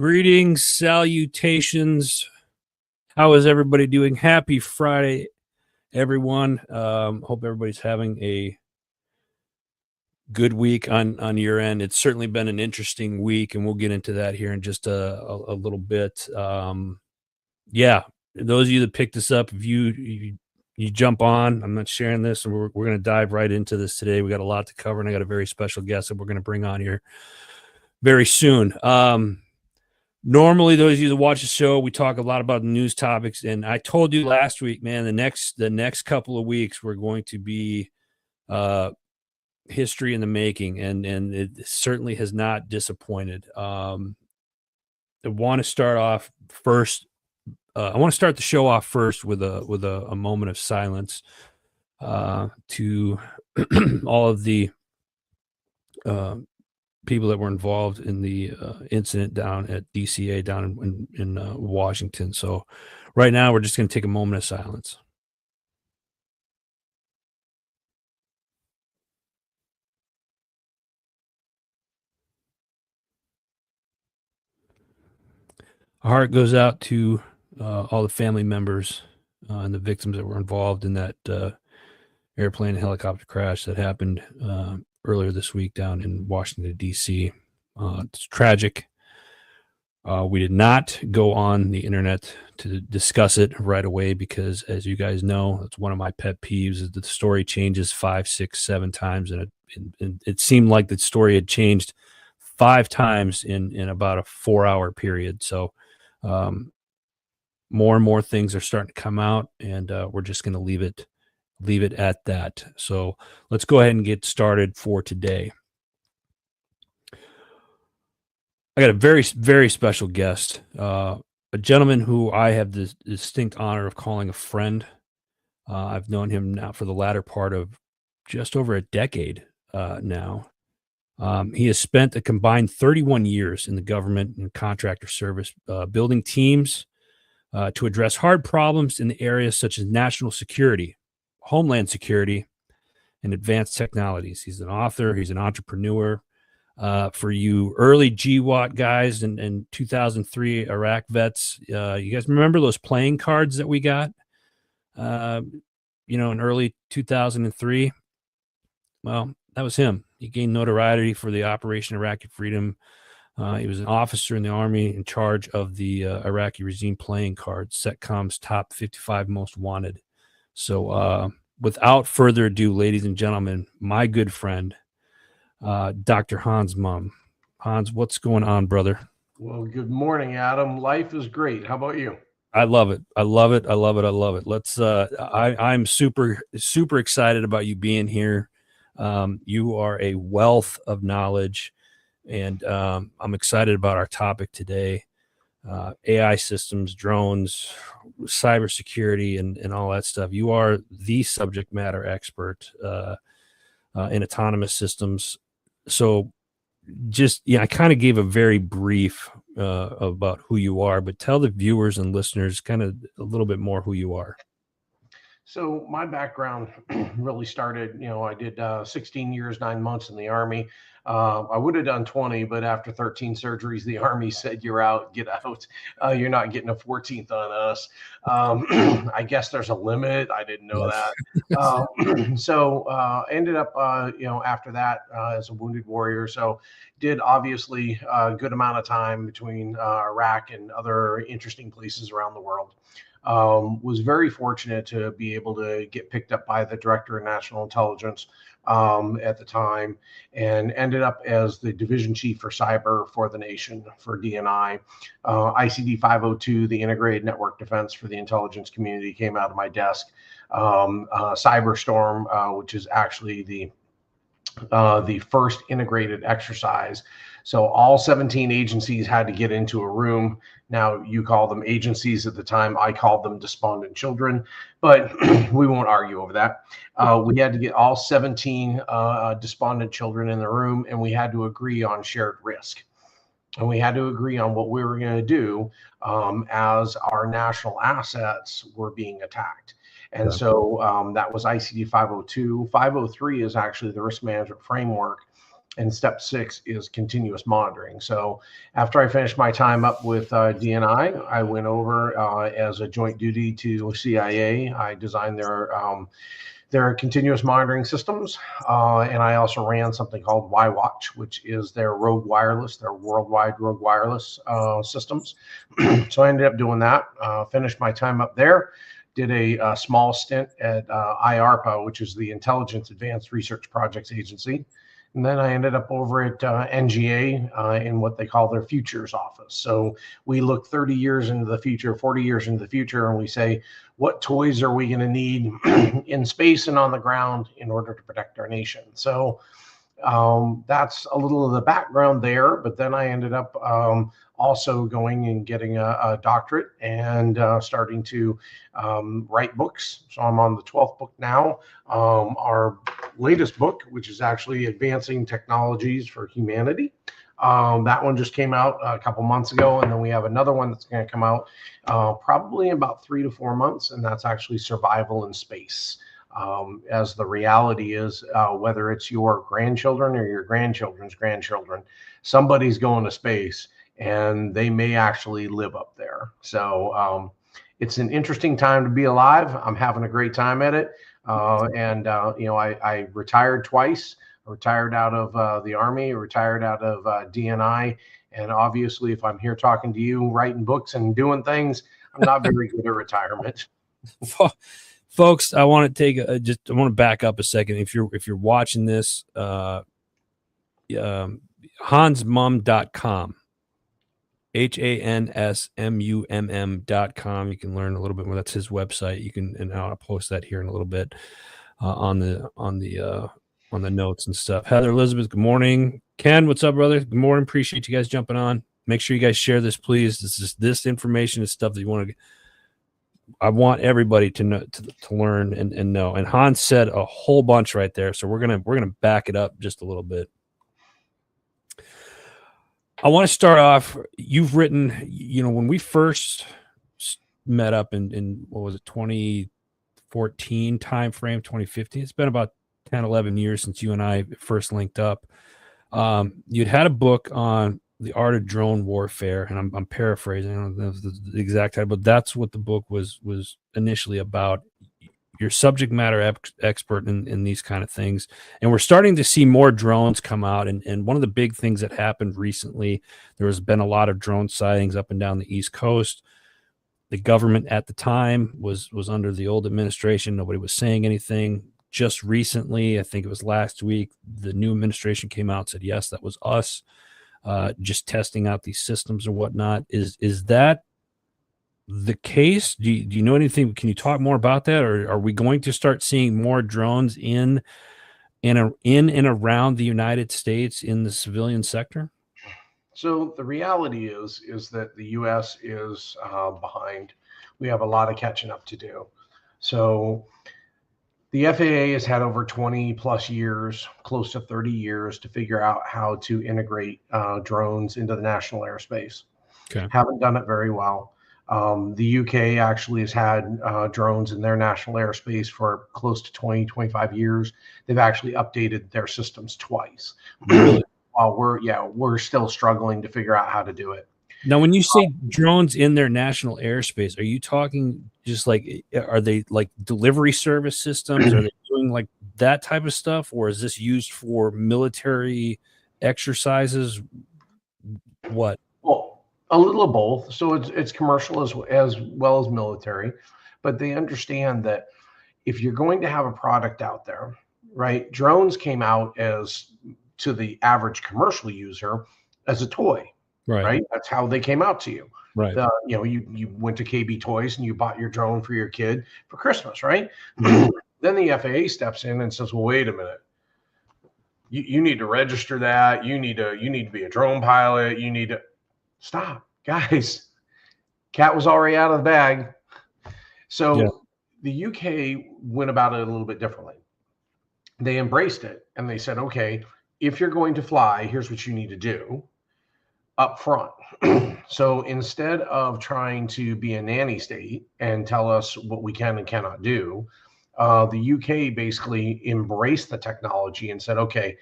Greetings, salutations. How is everybody doing? Happy Friday, everyone. Hope everybody's having a good week on your end. It's certainly been an interesting week, and we'll get into that here in just a little bit. Yeah, those of you that picked this up, if you jump on, I'm not sharing this, and we're going to dive right into this today. We got a lot to cover, and I got a very special guest that we're going to bring on here very soon. Normally, those of you that watch the show, we talk a lot about news topics, and I told you last week, man, the next couple of weeks we're going to be history in the making, and it certainly has not disappointed. I want to start off first. I want to start the show off first with a moment of silence to all of the people that were involved in the incident down at DCA down in Washington. So right now we're just going to take a moment of silence. Our heart goes out to all the family members and the victims that were involved in that airplane and helicopter crash that happened earlier this week down in Washington, D.C. It's tragic. We did not go on the internet to discuss it right away because, as you guys know, it's one of my pet peeves is that the story changes 5, 6, 7 times, and it seemed like the story had changed 5 times in about a 4-hour period. So more and more things are starting to come out, and we're just going to leave it at that. So let's go ahead and get started for today. I got a very, very special guest, a gentleman who I have the distinct honor of calling a friend. I've known him now for the latter part of just over a decade now. He has spent a combined 31 years in the government and contractor service, building teams to address hard problems in the areas such as national security, homeland security, and advanced technologies. He's an author. He's an entrepreneur. For you early GWAT guys and 2003 Iraq vets, you guys remember those playing cards that we got, in early 2003? Well, that was him. He gained notoriety for the Operation Iraqi Freedom. He was an officer in the Army in charge of the Iraqi regime playing cards, SETCOM's top 55 most wanted. So without further ado, ladies and gentlemen, my good friend, Dr. Hans Mumm. Hans, what's going on, brother? Well, good morning, Adam. Life is great. How about you? I love it. I love it. I love it. I love it. Let's. I'm super excited about you being here. You are a wealth of knowledge, and I'm excited about our topic today: AI systems, drones, cybersecurity, and all that stuff. You are the subject matter expert in autonomous systems. So I kind of gave a very brief about who you are, but tell the viewers and listeners kind of a little bit more who you are. So my background really started, I did 16 years, 9 months in the Army. I would have done 20, but after 13 surgeries, the Army said, "You're out, get out. You're not getting a 14th on us." I guess there's a limit. I didn't know that. So ended up, after that as a wounded warrior. So did obviously a good amount of time between Iraq and other interesting places around the world. Was very fortunate to be able to get picked up by the Director of National Intelligence at the time, and ended up as the Division Chief for Cyber for the nation for DNI. ICD 502, the Integrated Network Defense for the intelligence community, came out of my desk. Cyberstorm, which is actually the first integrated exercise. So all 17 agencies had to get into a room. Now you call them agencies at the time. I called them despondent children, but we won't argue over that. We had to get all 17 despondent children in the room, and we had to agree on shared risk. And we had to agree on what we were going to do as our national assets were being attacked. And so that was ICD 502. 503 is actually the risk management framework And step 6 is continuous monitoring. So after I finished my time up with DNI, I went over as a joint duty to CIA. I designed their continuous monitoring systems. And I also ran something called Y-Watch, which is their rogue wireless, their worldwide rogue wireless systems. So I ended up doing that, finished my time up there, did a small stint at IARPA, which is the Intelligence Advanced Research Projects Agency. And then I ended up over at NGA in what they call their futures office. So we look 30 years into the future, 40 years into the future, and we say, what toys are we going to need in space and on the ground in order to protect our nation? So that's a little of the background there. But then I ended up also going and getting a doctorate and starting to write books. So I'm on the 12th book now. Our latest book, which is actually Advancing Technologies for Humanity. That one just came out a couple months ago, and then we have another one that's going to come out probably in about 3 to 4 months, and that's actually Survival in Space. As the reality is, whether it's your grandchildren or your grandchildren's grandchildren, somebody's going to space, and they may actually live up there. So it's an interesting time to be alive. I'm having a great time at it. I retired twice. I retired out of the Army, retired out of DNI. And obviously, if I'm here talking to you, writing books and doing things, I'm not very good at retirement. Folks, I want to take I want to back up a second. If you're watching this, hansmumm.com, HANSMUMM.com. You can learn a little bit more. That's his website. And I'll post that here in a little bit on the notes and stuff. Heather Elizabeth, good morning. Ken, what's up, brother? Good morning. Appreciate you guys jumping on. Make sure you guys share this, please. This information is stuff that you want to. I want everybody to know, to learn and know. And Hans said a whole bunch right there, so we're gonna back it up just a little bit. I want to start off. You've written, when we first met up in what was it, 2014 timeframe, 2015. It's been about 10, 11 years since you and I first linked up. You'd had a book on the art of drone warfare, and I'm paraphrasing. I don't know the exact title, but that's what the book was initially about. You're subject matter expert in these kind of things, and we're starting to see more drones come out. And one of the big things that happened recently, there has been a lot of drone sightings up and down the East Coast. The government at the time was under the old administration. Nobody was saying anything. Just recently, I think it was last week, the new administration came out and said, yes, that was us. Just testing out these systems or whatnot. Is that the case? Do you know anything? Can you talk more about that? Or are we going to start seeing more drones in and around the United States in the civilian sector? So the reality is that the U.S. is behind. We have a lot of catching up to do. So the FAA has had over 20 plus years, close to 30 years, to figure out how to integrate drones into the national airspace. Okay. Haven't done it very well. The UK actually has had drones in their national airspace for close to 20, 25 years. They've actually updated their systems twice. Really? While we're still struggling to figure out how to do it. Now, when you say drones in their national airspace, are you talking just like, are they like delivery service systems? Are they doing like that type of stuff? Or is this used for military exercises? What? Well, a little of both. So it's commercial as well as military, but they understand that if you're going to have a product out there, right? Drones came out as, to the average commercial user, as a toy. Right. That's how they came out to you. Right. You went to KB Toys and you bought your drone for your kid for Christmas, right? Mm-hmm. Then the FAA steps in and says, well, wait a minute. You need to register that. You need to be a drone pilot. You need to stop, guys. Cat was already out of the bag. So the UK went about it a little bit differently. They embraced it and they said, okay, if you're going to fly, here's what you need to do up front. So instead of trying to be a nanny state and tell us what we can and cannot do, the UK basically embraced the technology and said, okay,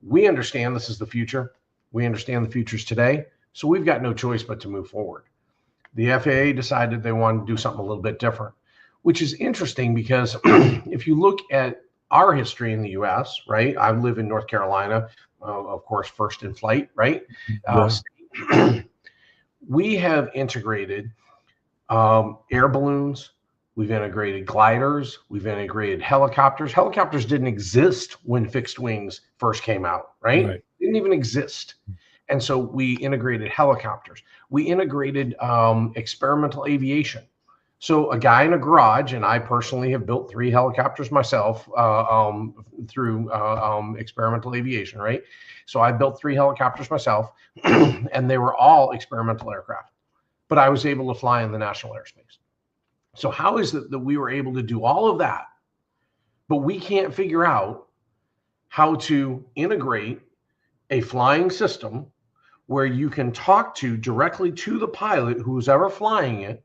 We understand this is the future. We understand the future's today. So we've got no choice but to move forward. The FAA decided they wanted to do something a little bit different, which is interesting because if you look at our history in the U.S., right? I live in North Carolina, of course, first in flight, right? We have integrated air balloons. We've integrated gliders. We've integrated helicopters. Helicopters didn't exist when fixed wings first came out, right? Didn't even exist. And so we integrated helicopters. We integrated experimental aviation. So a guy in a garage, and I personally have built 3 helicopters myself through experimental aviation, right? So I built 3 helicopters myself, and they were all experimental aircraft. But I was able to fly in the national airspace. So how is it that we were able to do all of that, but we can't figure out how to integrate a flying system where you can talk to directly to the pilot who's ever flying it,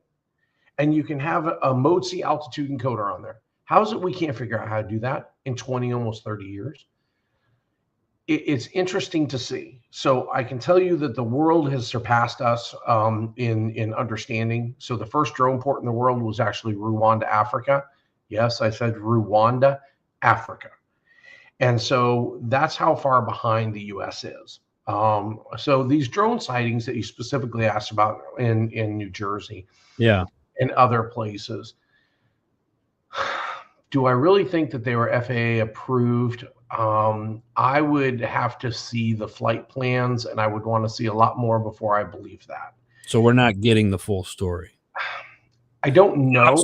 and you can have a mode C altitude encoder on there? How is it we can't figure out how to do that in 20, almost 30 years? It's interesting to see. So I can tell you that the world has surpassed us in understanding. So the first drone port in the world was actually Rwanda, Africa. Yes, I said Rwanda, Africa. And so that's how far behind the U.S. is. So these drone sightings that you specifically asked about in New Jersey, and other places, do I really think that they were FAA approved? I would have to see the flight plans, and I would want to see a lot more before I believe that. So we're not getting the full story. I don't know.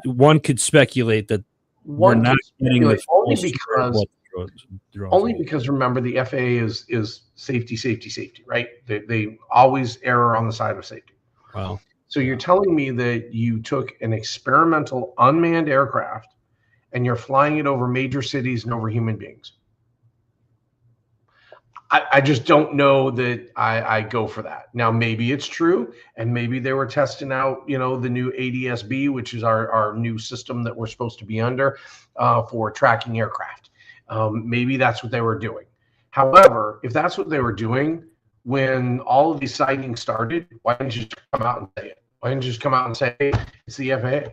One could speculate that we're not getting the full only because remember, the FAA is safety, right? They always err on the side of safety. Wow. So you're telling me that you took an experimental unmanned aircraft and you're flying it over major cities and over human beings? I just don't know that I go for that. Now, maybe it's true, and maybe they were testing out, the new ADS-B, which is our new system that we're supposed to be under for tracking aircraft. Maybe that's what they were doing. However, if that's what they were doing, when all of these sightings started, why didn't you just come out and say it? Why didn't you just come out and say, hey, it's the FAA?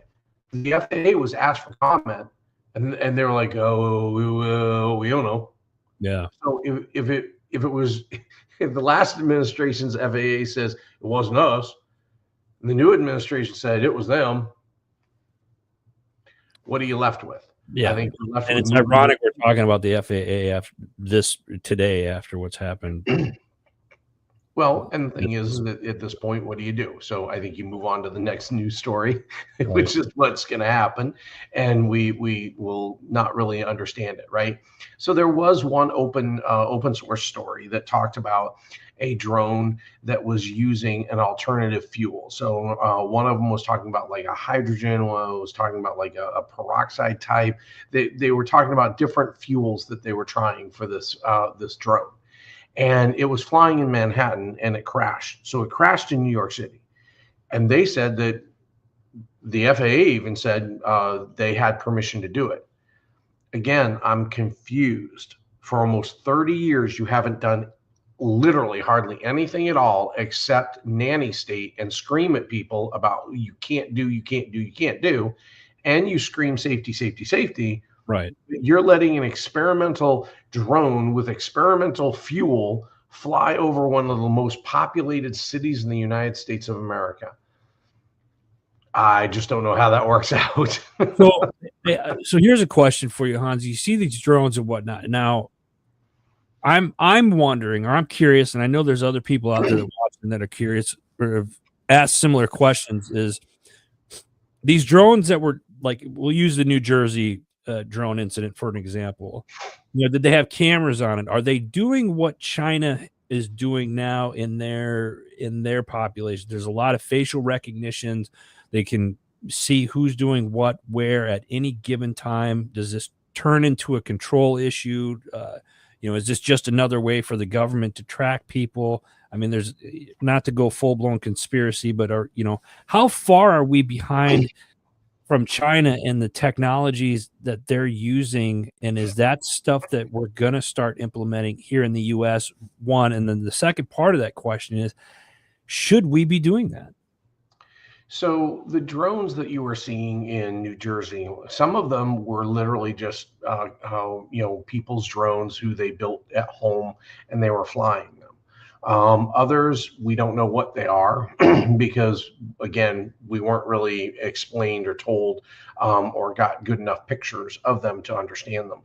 The FAA was asked for comment, and they were like, oh, we don't know. Yeah. So if the last administration's FAA says it wasn't us, and the new administration said it was them, what are you left with? Yeah, I think you're left and with it's ironic we're talking about the FAA after what's happened. Well, and the thing is that at this point, what do you do? So I think you move on to the next news story, which is what's going to happen, and we will not really understand it, right? So there was one open source story that talked about a drone that was using an alternative fuel. So one of them was talking about like a hydrogen, one was talking about like a peroxide type. They were talking about different fuels that they were trying for this drone. And it was flying in Manhattan, and it crashed. So it crashed in New York City. And they said that the FAA even said they had permission to do it. Again, I'm confused. For almost 30 years, you haven't done literally hardly anything at all except nanny state and scream at people about you can't do. And you scream safety. Right. You're letting an experimental drone with experimental fuel fly over one of the most populated cities in the United States of America. I just don't know how that works out. So here's a question for you, Hans. You see these drones and whatnot. Now, I'm wondering, or I'm curious, and I know there's other people out there that are curious or have asked similar questions, is these drones that were like, we'll use the New Jersey drone incident for an example. Did they have cameras on it? Are they doing what China is doing now in their population? There's a lot of facial recognitions. They can see who's doing what, where at any given time. Does this turn into a control issue? Is this just another way for the government to track people? I mean, there's not to go full blown conspiracy, but how far are we behind from China and the technologies that they're using, and is that stuff that we're going to start implementing here in the US? One, and then the second part of that question is, should we be doing that? So the drones that you were seeing in New Jersey, some of them were literally just people's drones who they built at home and they were flying them. Others, we don't know what they are because, again, we weren't really explained or told or got good enough pictures of them to understand them.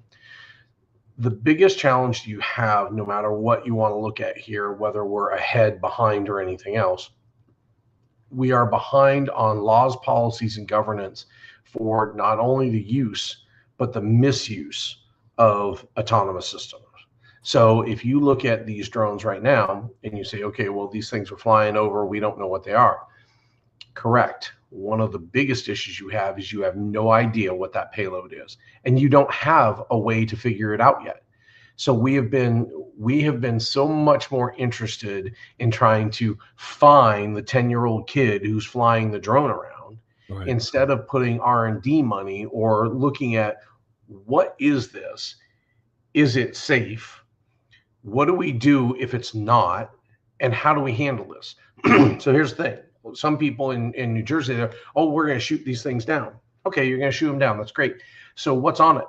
The biggest challenge you have, no matter what you want to look at here, whether we're ahead, behind, or anything else, we are behind on laws, policies, and governance for not only the use, but the misuse of autonomous systems. So if you look at these drones right now and you say, okay, well, these things are flying over, we don't know what they are. Correct. One of the biggest issues you have is you have no idea what that payload is, and you don't have a way to figure it out yet. So we have been so much more interested in trying to find the 10-year-old kid who's flying the drone around, right, instead of putting R&D money or looking at what is this? Is it safe? What do we do if it's not? And how do we handle this? So here's the thing. Some people in New Jersey, they're, oh, we're going to shoot these things down. Okay, you're going to shoot them down. That's great. So what's on it?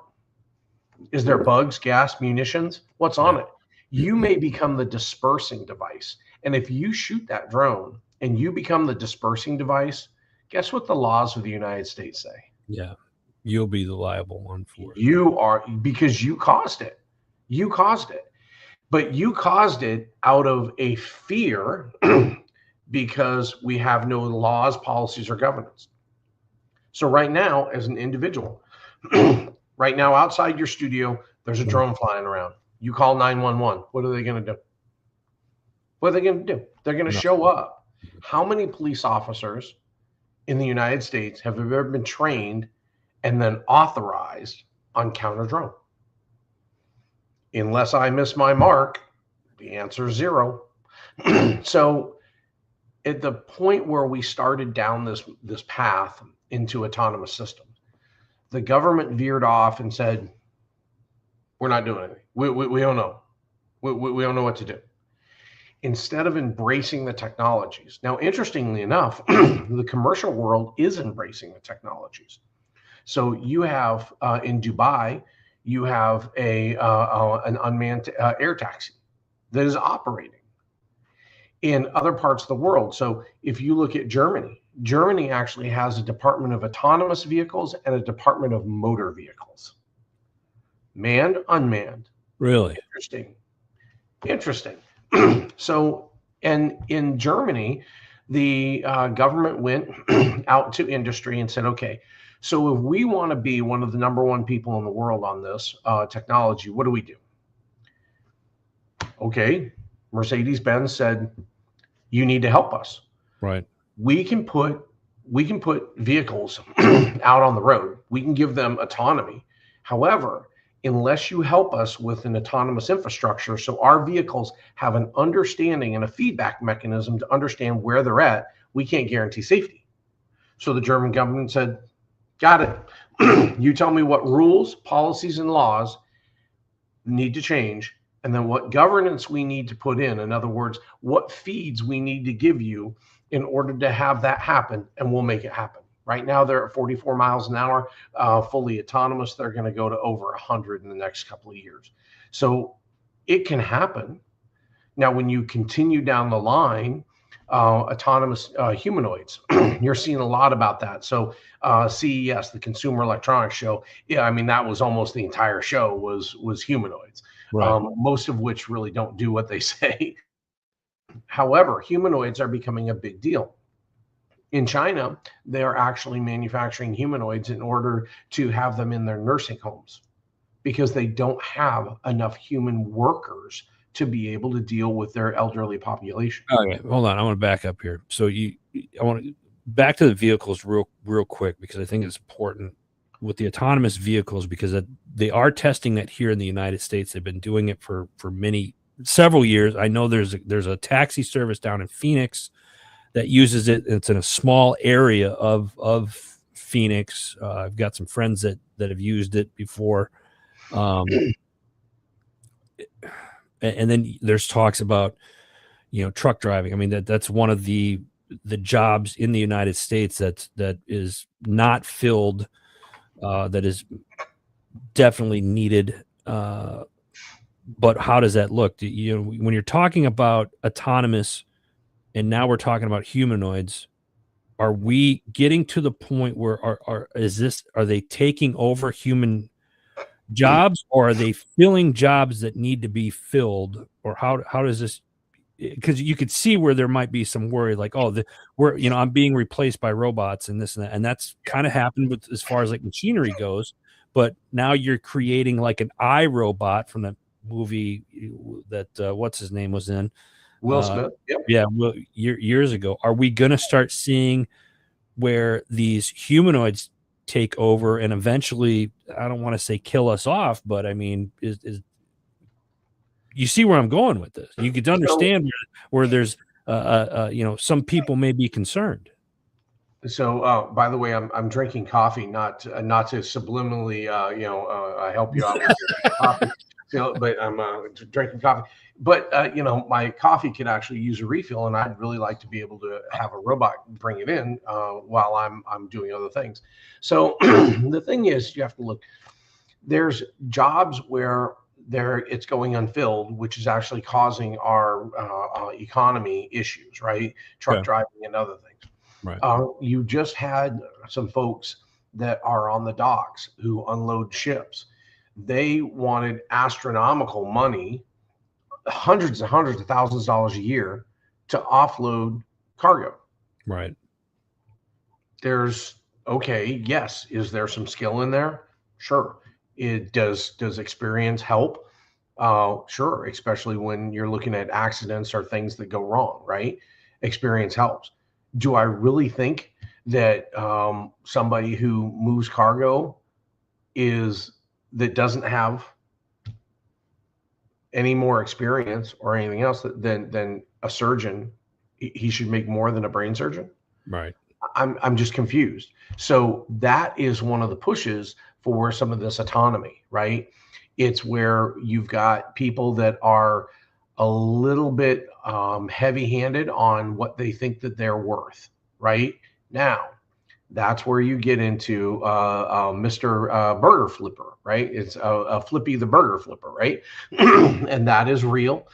Is there bugs, gas, munitions? What's on it? You may become the dispersing device. And if you shoot that drone and you become the dispersing device, guess what the laws of the United States say? Yeah, you'll be the liable one for it. You are, because you caused it. You caused it. But you caused it out of a fear because we have no laws, policies, or governance. So right now, as an individual, right now, outside your studio, there's a drone flying around. You call 911. What are they going to do? What are they going to do? They're going to show up. How many police officers in the United States have ever been trained and then authorized on counter drone? Unless I miss my mark, the answer is zero. So at the point where we started down this path into autonomous systems, the government veered off and said, we're not doing anything. We don't know. We don't know what to do. Instead of embracing the technologies. Now, interestingly enough, the commercial world is embracing the technologies. So you have in Dubai, you have an unmanned air taxi that is operating in other parts of the world. So if you look at Germany actually has a department of autonomous vehicles and a department of motor vehicles. Manned, unmanned. Really? Interesting. So, and in Germany, the government went out to industry and said, okay, so if we want to be one of the number one people in the world on this technology, what do we do? Okay, Mercedes-Benz said, you need to help us. Right. We can put vehicles out on the road. We can give them autonomy. However, unless you help us with an autonomous infrastructure, so our vehicles have an understanding and a feedback mechanism to understand where they're at, we can't guarantee safety. So the German government said, got it. You tell me what rules, policies, and laws need to change, and then what governance we need to put in. In other words, what feeds we need to give you in order to have that happen, and we'll make it happen. Right now, they're at 44 miles an hour, fully autonomous. They're going to go to over 100 in the next couple of years. So it can happen. Now, when you continue down the line, autonomous humanoids, you're seeing a lot about that. So CES, the Consumer Electronics Show, yeah, I mean, that was almost the entire show was humanoids, right. Most of which really don't do what they say. However, humanoids are becoming a big deal. In China, they are actually manufacturing humanoids in order to have them in their nursing homes because they don't have enough human workers to be able to deal with their elderly population. Okay, hold on. I want to back up here. So I want to back to the vehicles real quick, because I think it's important with the autonomous vehicles, because they are testing that here in the United States. They've been doing it for several years. I know there's a taxi service down in Phoenix that uses it. It's in a small area of Phoenix. I've got some friends that have used it before. And then there's talks about, truck driving. I mean, that's one of the jobs in the United States that is not filled, that is definitely needed. But how does that look? When you're talking about autonomous, and now we're talking about humanoids, are we getting to the point where are they taking over human jobs, or are they filling jobs that need to be filled? Or how does this, because you could see where there might be some worry, like, I'm being replaced by robots and this and that, and that's kind of happened with, as far as like machinery goes. But now you're creating like an iRobot from the movie that what's his name was in, Will Smith. Yep. yeah, well, years ago. Are we going to start seeing where these humanoids take over and eventually, I don't want to say kill us off, but I mean, is you see where I'm going with this? You could understand where there's some people may be concerned. So, by the way, I'm drinking coffee, not to subliminally, help you out with your coffee. But I'm drinking coffee. But my coffee could actually use a refill, and I'd really like to be able to have a robot bring it in while I'm doing other things. So the thing is, you have to look. There's jobs where it's going unfilled, which is actually causing our economy issues, right? Truck driving and other things. Right. You just had some folks that are on the docks who unload ships. They wanted astronomical money, hundreds and hundreds of thousands of dollars a year, to offload cargo. Right. Yes. Is there some skill in there? Sure. Does experience help? Sure. Especially when you're looking at accidents or things that go wrong, right? Experience helps. Do I really think that somebody who moves cargo that doesn't have any more experience or anything else than a surgeon, he should make more than a brain surgeon? Right. I'm just confused. So that is one of the pushes for some of this autonomy, right? It's where you've got people that are a little bit heavy-handed on what they think that they're worth, right? Now, that's where you get into Mr. Burger Flipper, right? It's a Flippy the Burger Flipper, right? And that is real.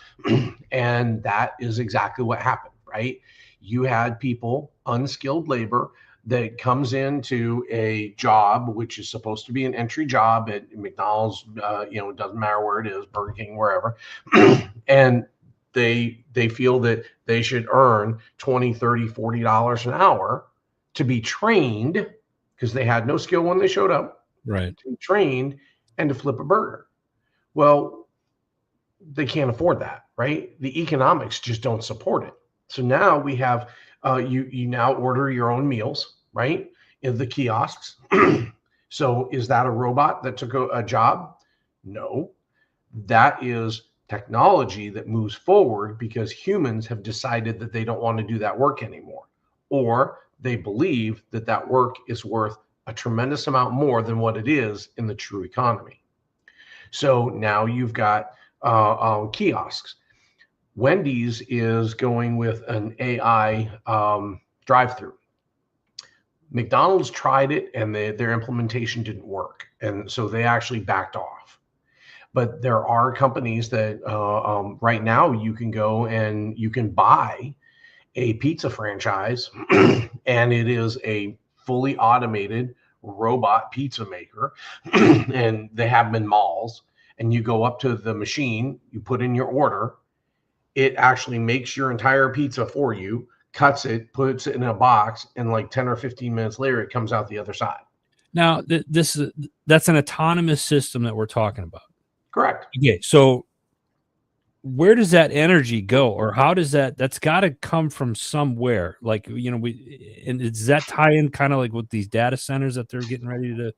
And that is exactly what happened, right? You had people, unskilled labor, that comes into a job which is supposed to be an entry job at McDonald's, it doesn't matter where it is, Burger King, wherever, and they feel that they should earn $20, $30, $40 an hour to be trained, because they had no skill when they showed up, right? To be trained and to flip a burger. Well, they can't afford that, right? The economics just don't support it. So now we have you now order your own meals, right, in the kiosks. So is that a robot that took a job? No, that is technology that moves forward because humans have decided that they don't want to do that work anymore, or they believe that that work is worth a tremendous amount more than what it is in the true economy. So now you've got kiosks. Wendy's is going with an AI drive-through. McDonald's tried it, and their implementation didn't work, and so they actually backed off. But there are companies that right now you can go and you can buy a pizza franchise, and it is a fully automated robot pizza maker, and they have them in malls. And you go up to the machine, you put in your order, it actually makes your entire pizza for you, cuts it, puts it in a box, and like 10 or 15 minutes later, it comes out the other side. Now, that's an autonomous system that we're talking about. Correct. Okay, so where does that energy go, or how does that's got to come from somewhere? Like, and does that tie in kind of like with these data centers that they're getting ready to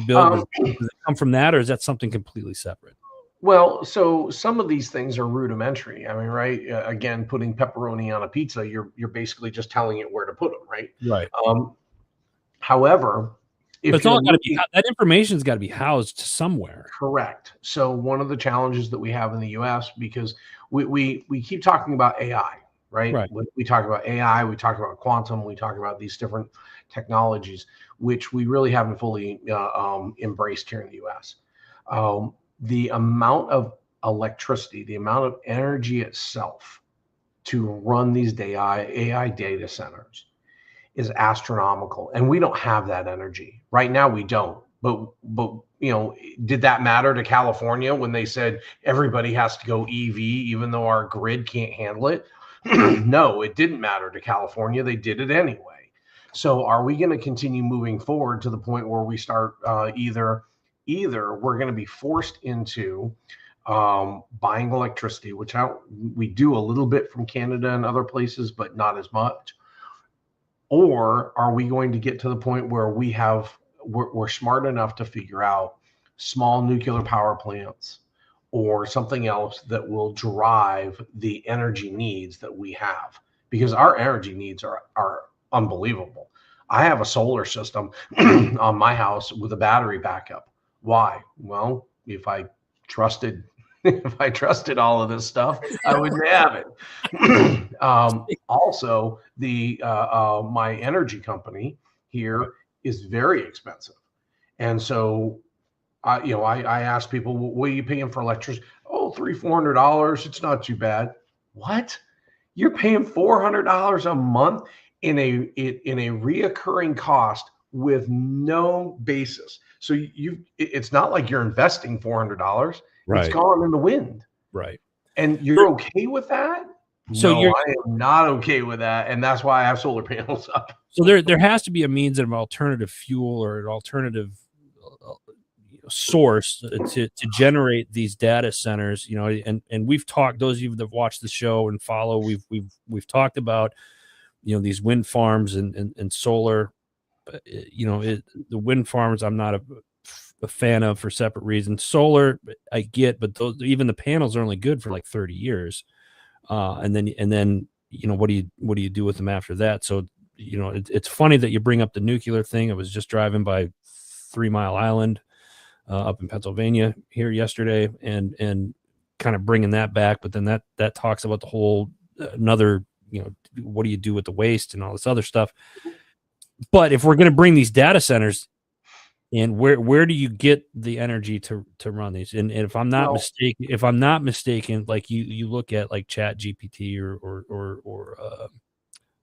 build? Does it come from that, or is that something completely separate? Well, so some of these things are rudimentary. I mean, right? Again, putting pepperoni on a pizza, you're basically just telling it where to put them, right? Right. However, But if it's you're all got to be looking that information's got to be housed somewhere. correct, so one of the challenges that we have in the U.S. because we keep talking about AI, right? Right. We talk about AI, we talk about quantum, we talk about these different technologies, which we really haven't fully embraced here in the U.S. The amount of electricity, the amount of energy itself to run these AI data centers is astronomical, and we don't have that energy right now. We don't. But did that matter to California when they said everybody has to go EV, even though our grid can't handle it? No, it didn't matter to California. They did it anyway. So, are we going to continue moving forward to the point where we start either we're going to be forced into buying electricity, which we do a little bit from Canada and other places, but not as much. Or are we going to get to the point where we're smart enough to figure out small nuclear power plants or something else that will drive the energy needs that we have? Because our energy needs are unbelievable. I have a solar system on my house with a battery backup. Why? Well, if I trusted all of this stuff, I wouldn't have it. Also, my energy company Right. here is very expensive, and so I ask people, "Well, what are you paying for electricity?" Oh, $300-400. It's not too bad. What? You're paying $400 a month in a reoccurring cost with no basis. So it's not like you're investing $400. It's Right. gone in the wind. Right. And you're okay with that? So No, I am not okay with that. And that's why I have solar panels up. So there has to be a means of alternative fuel or an alternative source to generate these data centers, and we've talked, those of you that have watched the show and follow, we've talked about, these wind farms and solar. The wind farms I'm not a fan of for separate reasons. Solar I get, but even the panels are only good for like 30 years. And then what do you do with them after that? So it's funny that you bring up the nuclear thing. I was just driving by 3 Mile Island up in Pennsylvania here yesterday, and kind of bringing that back. But then that talks about the whole another, what do you do with the waste and all this other stuff. But if we're going to bring these data centers in, where do you get the energy to run these? And if I'm not mistaken, like you look at like Chat GPT or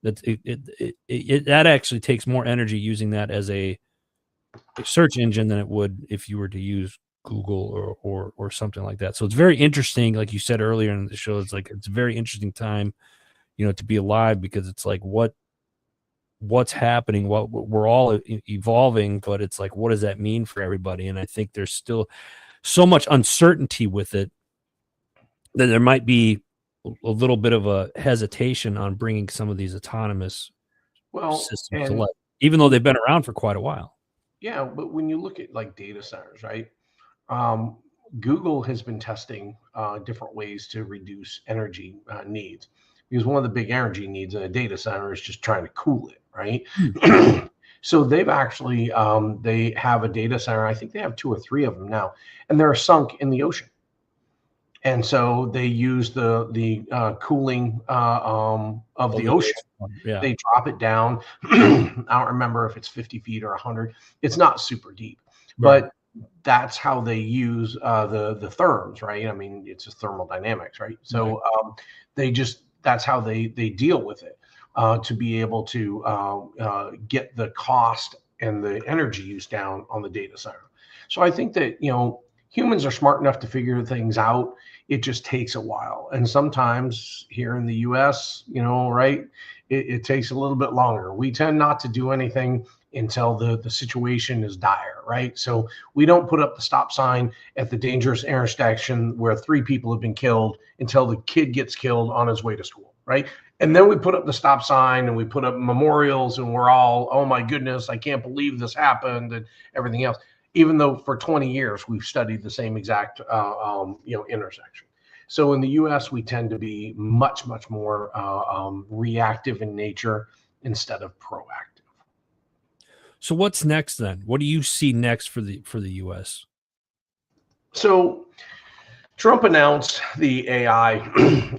that actually takes more energy using that as a search engine than it would if you were to use Google or something like that. So it's very interesting, like you said earlier in the show. It's a very interesting time, to be alive, because it's like what's happening, what we're all evolving, but it's like, what does that mean for everybody? And I think there's still so much uncertainty with it that there might be a little bit of a hesitation on bringing some of these autonomous systems to life, even though they've been around for quite a while. Yeah, but when you look at like data centers, right? Google has been testing different ways to reduce energy needs, because one of the big energy needs in a data center is just trying to cool it, right? So they've actually they have a data center. I think they have 2 or 3 of them now, and they're sunk in the ocean. And so they use the cooling of the ocean. Yeah. They drop it down. I don't remember if it's 50 feet or 100. It's not super deep, but that's how they use the therms, right? I mean, it's just thermodynamics, right? So that's how they deal with it to be able to get the cost and the energy use down on the data center. So I think that humans are smart enough to figure things out. It just takes a while, and sometimes here in the U.S., right, it takes a little bit longer. We tend not to do anything until the situation is dire, right? So we don't put up the stop sign at the dangerous intersection where 3 people have been killed until the kid gets killed on his way to school, right? And then we put up the stop sign and we put up memorials, and we're all, oh my goodness, I can't believe this happened, and everything else. Even though for 20 years we've studied the same exact intersection. So in the U.S., we tend to be much more reactive in nature instead of proactive. So what's next then? What do you see next for the U.S.? So Trump announced the AI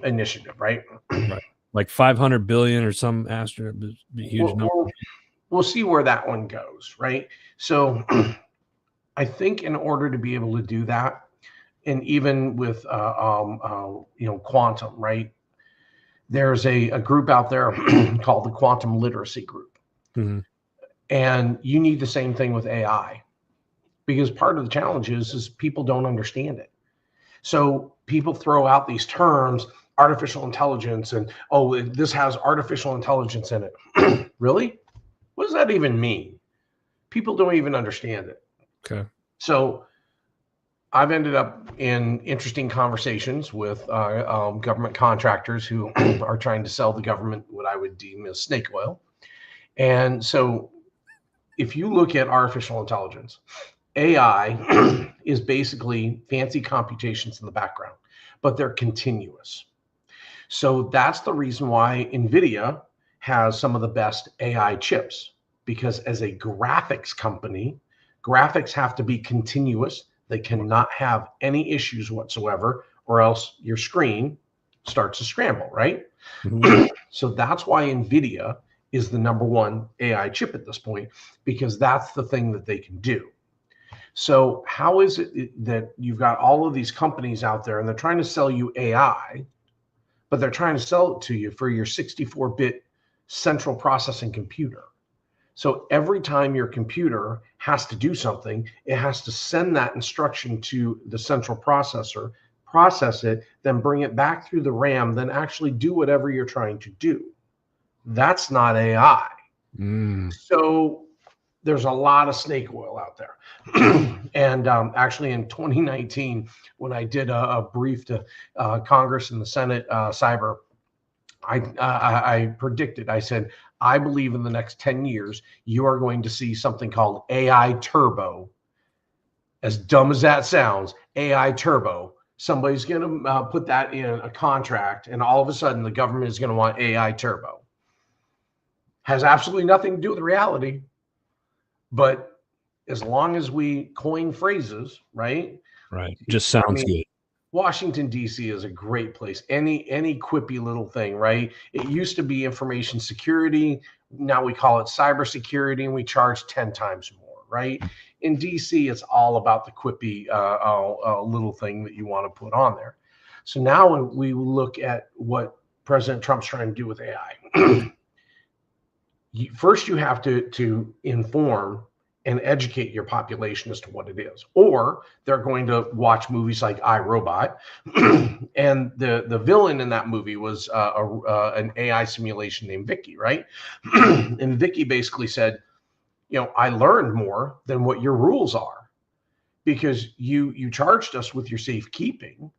initiative, right? Right, like 500 billion or some astronaut huge number. We'll see where that one goes, right? So I think in order to be able to do that, and even with quantum, right? There's a group out there called the Quantum Literacy Group, and you need the same thing with AI, because part of the challenge is people don't understand it. So people throw out these terms, artificial intelligence, and oh, this has artificial intelligence in it. Really? What does that even mean? People don't even understand it. Okay. So I've ended up in interesting conversations with government contractors who are trying to sell the government what I would deem as snake oil. And so if you look at artificial intelligence, AI is basically fancy computations in the background, but they're continuous. So that's the reason why NVIDIA has some of the best AI chips, because as a graphics company, graphics have to be continuous. They cannot have any issues whatsoever, or else your screen starts to scramble, right? So that's why NVIDIA is the #1 AI chip at this point, because that's the thing that they can do. So how is it that you've got all of these companies out there and they're trying to sell you AI, but they're trying to sell it to you for your 64-bit central processing computer? So every time your computer has to do something, it has to send that instruction to the central processor, process it, then bring it back through the RAM, then actually do whatever you're trying to do. That's not AI. So there's a lot of snake oil out there. And actually in 2019, when I did a brief to Congress and the Senate cyber, I predicted, I said, I believe in the next 10 years, you are going to see something called AI turbo. As dumb as that sounds, AI turbo. Somebody's going to put that in a contract, and all of a sudden the government is going to want AI turbo. Has absolutely nothing to do with reality, but as long as we coin phrases, right? Right. Just sounds good. Washington, D.C. is a great place. Any quippy little thing, right? It used to be information security. Now we call it cybersecurity, and we charge 10 times more, right? In D.C., it's all about the quippy little thing that you want to put on there. So now when we look at what President Trump's trying to do with AI, first you have to inform and educate your population as to what it is, or they're going to watch movies like iRobot, and the villain in that movie was an AI simulation named Vicky, right? And Vicky basically said, I learned more than what your rules are, because you charged us with your safekeeping,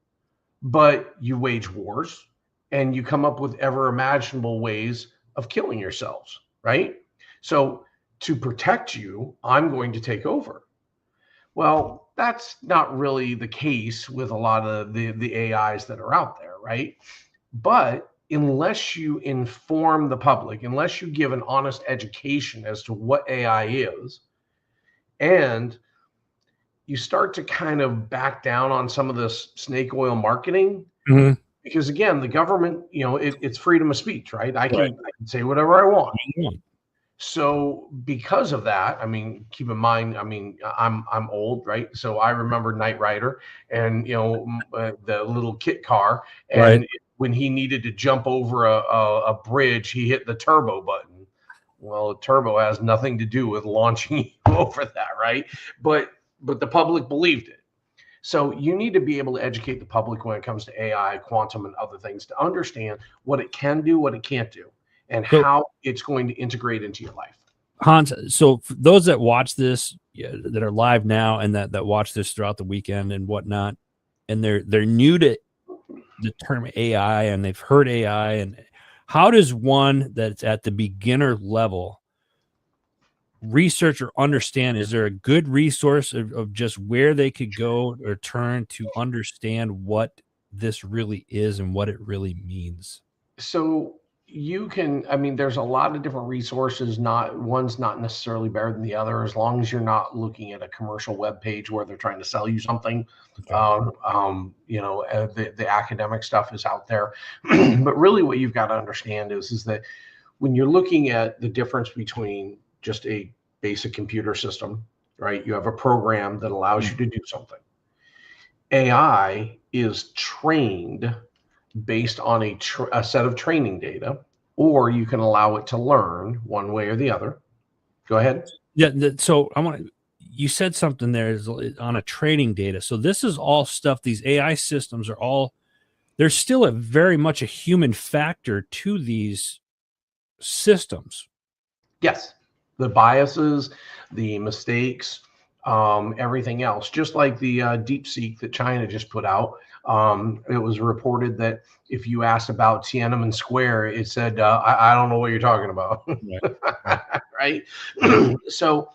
but you wage wars and you come up with ever imaginable ways of killing yourselves, right? So to protect you, I'm going to take over. Well, that's not really the case with a lot of the AIs that are out there, right? But unless you inform the public, unless you give an honest education as to what AI is, and you start to kind of back down on some of this snake oil marketing, because again, the government, it's freedom of speech, right? I can say whatever I want. So because of that, keep in mind, I'm old, right? So I remember Knight Rider and, the little kit car. And when he needed to jump over a bridge, he hit the turbo button. Well, the turbo has nothing to do with launching you over that, right? But the public believed it. So you need to be able to educate the public when it comes to AI, quantum, and other things, to understand what it can do, what it can't do, and how it's going to integrate into your life. Hans, so for those that watch this, that are live now, and that watch this throughout the weekend and whatnot, and they're new to the term AI and they've heard AI, and how does one that's at the beginner level research or understand? Is there a good resource of just where they could go or turn to understand what this really is and what it really means? So You can, I mean, there's a lot of different resources. Not one's not necessarily better than the other, as long as you're not looking at a commercial web page where they're trying to sell you something. Okay. The academic stuff is out there, but really, what you've got to understand is that when you're looking at the difference between just a basic computer system, right? You have a program that allows you to do something. AI is trained based on a set of training data, or you can allow it to learn one way or the other. Go ahead. Yeah. So you said something there is on a training data. So this is all stuff. These AI systems are all, there's still very much a human factor to these systems. Yes. The biases, the mistakes, everything else, just like the DeepSeek that China just put out. It was reported that if you asked about Tiananmen Square, it said, I don't know what you're talking about. Right. So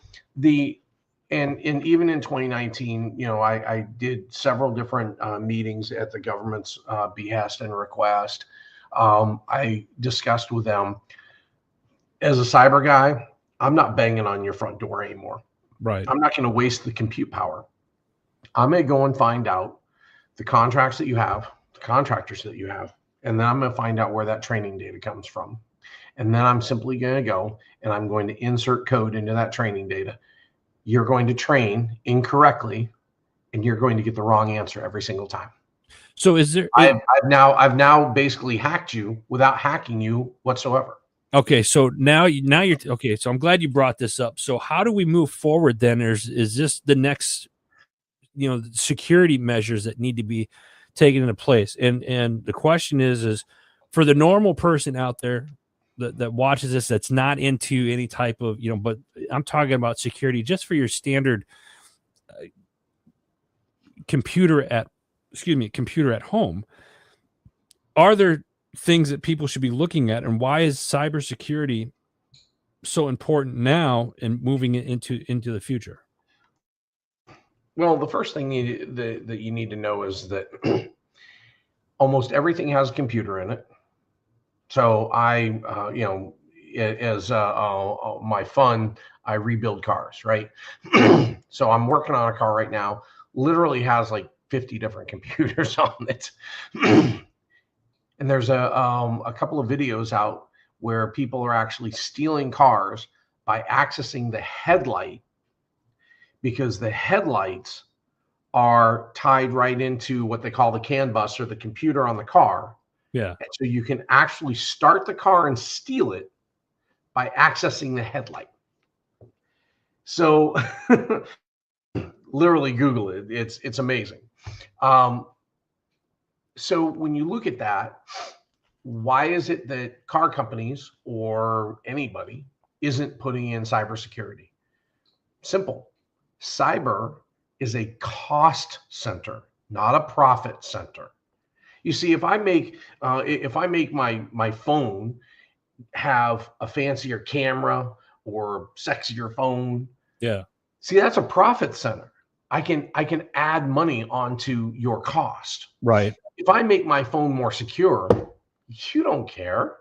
and even in 2019, I did several different meetings at the government's behest and request. I discussed with them, as a cyber guy, I'm not banging on your front door anymore. Right. I'm not going to waste the compute power. I'm going to go and find out the contracts that you have, the contractors that you have, and then I'm going to find out where that training data comes from. And then I'm simply going to go and I'm going to insert code into that training data. You're going to train incorrectly, and you're going to get the wrong answer every single time. So is there? I've now basically hacked you without hacking you whatsoever. Okay, so now you're okay. So I'm glad you brought this up. So how do we move forward then? Is this the next, security measures that need to be taken into place? And the question is for the normal person out there that watches this, that's not into any type of, but I'm talking about security just for your standard computer at home. Are there things that people should be looking at, and why is cybersecurity so important now and moving it into the future? Well, the first thing that you need to know is that almost everything has a computer in it. So as my fun, I rebuild cars, right? So I'm working on a car right now, literally has like 50 different computers on it. And there's a couple of videos out where people are actually stealing cars by accessing the headlight, because the headlights are tied right into what they call the CAN bus, or the computer on the car. Yeah. And so you can actually start the car and steal it by accessing the headlight. So literally Google it. It's amazing. So when you look at that, why is it that car companies or anybody isn't putting in cybersecurity? Simple. Cyber is a cost center, not a profit center. You see, if I make my phone have a fancier camera or sexier phone, Yeah. see, that's a profit center. I can add money onto your cost. Right. If I make my phone more secure, you don't care.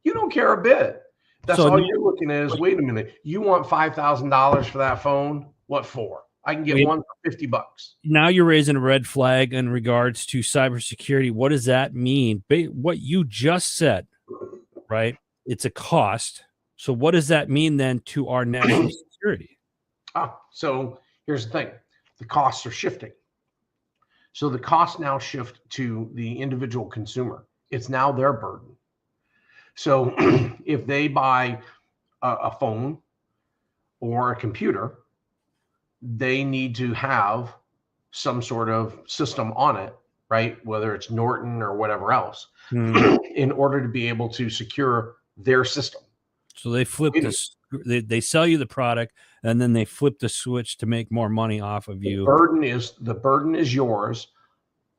You don't care a bit. That's all you're looking at is, wait a minute, you want $5,000 for that phone? What for? I can get one for $50. Now you're raising a red flag in regards to cybersecurity. What does that mean? What you just said, right? It's a cost. So what does that mean then to our national security? So here's the thing. The costs are shifting. So the costs now shift to the individual consumer. It's now their burden. So if they buy a phone or a computer, they need to have some sort of system on it, right? Whether it's Norton or whatever else, in order to be able to secure their system. So they flip this. They sell you the product, and then they flip the switch to make more money off of you. The burden is yours,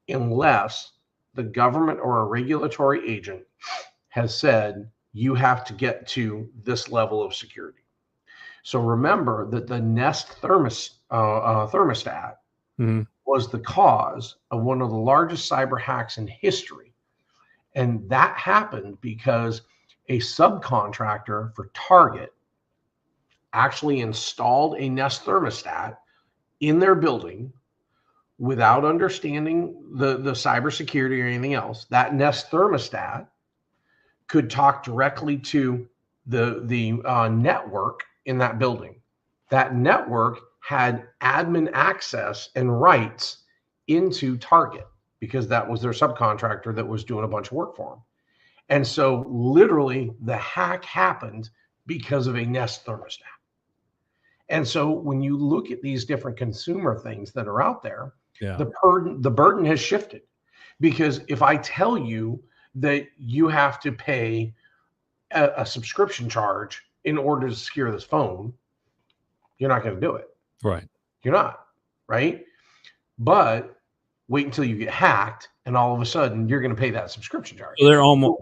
unless the government or a regulatory agent has said you have to get to this level of security. So remember that the Nest thermostat was the cause of one of the largest cyber hacks in history. And that happened because a subcontractor for Target actually installed a Nest thermostat in their building without understanding the cybersecurity or anything else. That Nest thermostat could talk directly to the network in that building. That network had admin access and rights into Target because that was their subcontractor that was doing a bunch of work for them. And so literally the hack happened because of a Nest thermostat. And so when you look at these different consumer things that are out there, the burden has shifted. Because if I tell you that you have to pay a subscription charge in order to secure this phone, you're not going to do it. Right. You're not, right? But wait until you get hacked, and all of a sudden you're going to pay that subscription charge. So they're almost,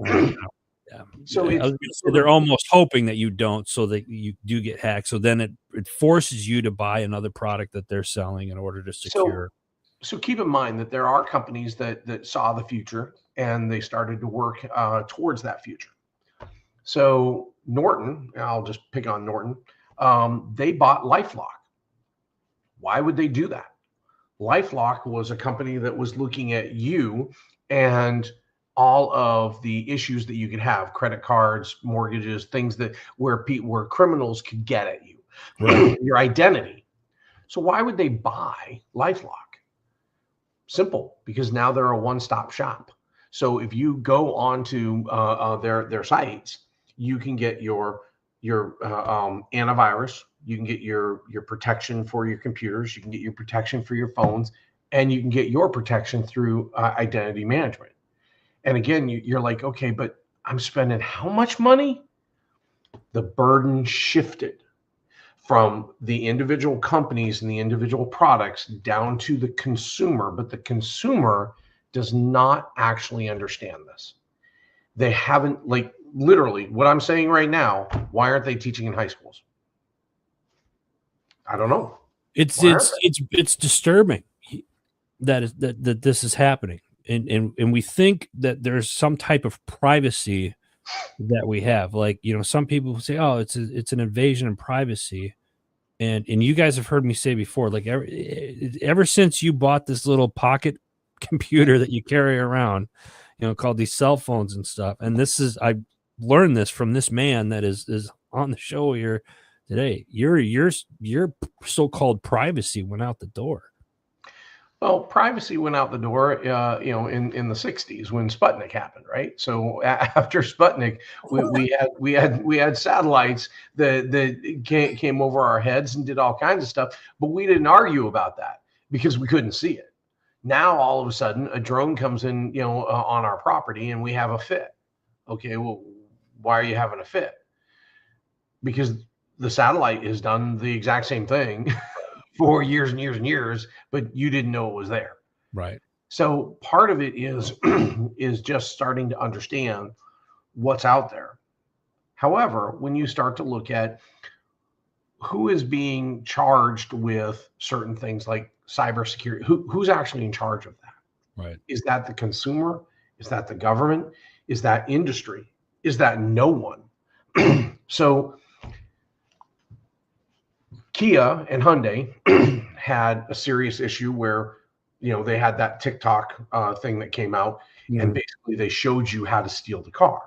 So they're almost hoping that you don't, so that you do get hacked. So then it forces you to buy another product that they're selling in order to secure. So keep in mind that there are companies that saw the future and they started to work towards that future. So Norton, I'll just pick on Norton, they bought LifeLock. Why would they do that? LifeLock was a company that was looking at you and all of the issues that you could have, credit cards, mortgages, things that where criminals could get at you, right. Your identity. So why would they buy LifeLock? Simple, because now they're a one-stop shop. So if you go onto their sites, you can get your antivirus, you can get your protection for your computers, you can get your protection for your phones, and you can get your protection through identity management. And again, you're like, okay, but I'm spending how much money? The burden shifted from the individual companies and the individual products down to the consumer, but the consumer does not actually understand this. They haven't, like, literally what I'm saying right now, why aren't they teaching in high schools? I don't know. It's disturbing that this is happening. And we think that there's some type of privacy that we have. Like, some people say, oh, it's an invasion of privacy. And you guys have heard me say before, like ever since you bought this little pocket computer that you carry around, called these cell phones and stuff. And I learned this from this man that is on the show here today. Your so-called privacy went out the door. Well, privacy went out the door, in the 60s when Sputnik happened, right? So after Sputnik, we had satellites that came over our heads and did all kinds of stuff, but we didn't argue about that because we couldn't see it. Now all of a sudden, a drone comes in, on our property, and we have a fit. Okay, well, why are you having a fit? Because the satellite has done the exact same thing for years and years and years, but you didn't know it was there. Right. So part of it is just starting to understand what's out there. However, when you start to look at who is being charged with certain things like cybersecurity, who's actually in charge of that? Right. Is that the consumer? Is that the government? Is that industry? Is that no one? So Kia and Hyundai had a serious issue where, they had that TikTok thing that came out, and basically they showed you how to steal the car.